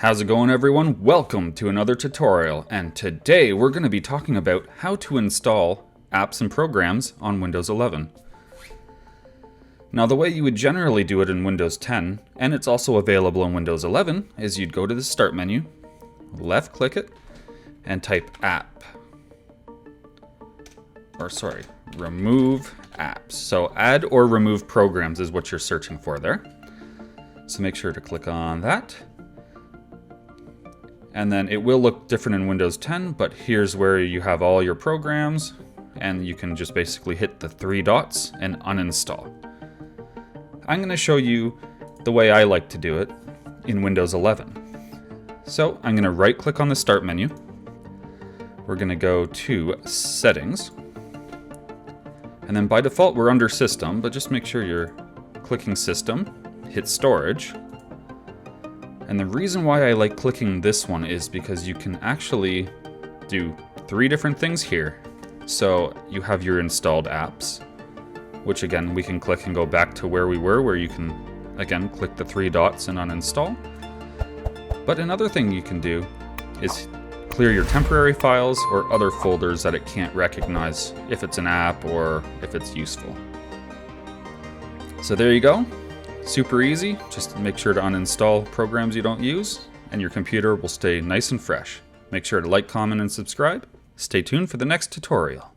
How's it going, everyone? Welcome to another tutorial, and today we're going to be talking about how to install apps and programs on Windows 11. Now, the way you would generally do it in Windows 10, and it's also available in Windows 11, is you'd go to the Start menu, left click it, and type App. Remove apps. So add or remove programs is what you're searching for there. So make sure to click on that. And then it will look different in Windows 10, but here's where you have all your programs, and you can just basically hit the three dots and uninstall. I'm going to show you the way I like to do it in Windows 11. So I'm going to right click on the Start menu. We're going to go to Settings. And then by default we're under System, but just make sure you're clicking System, hit Storage. And the reason why I like clicking this one is because you can actually do three different things here. So you have your installed apps, which again we can click and go back to where we were, where you can again click the three dots and uninstall. But another thing you can do is clear your temporary files or other folders that it can't recognize if it's an app or if it's useful. So there you go. Super easy. Just make sure to uninstall programs you don't use, and your computer will stay nice and fresh. Make sure to like, comment, and subscribe. Stay tuned for the next tutorial.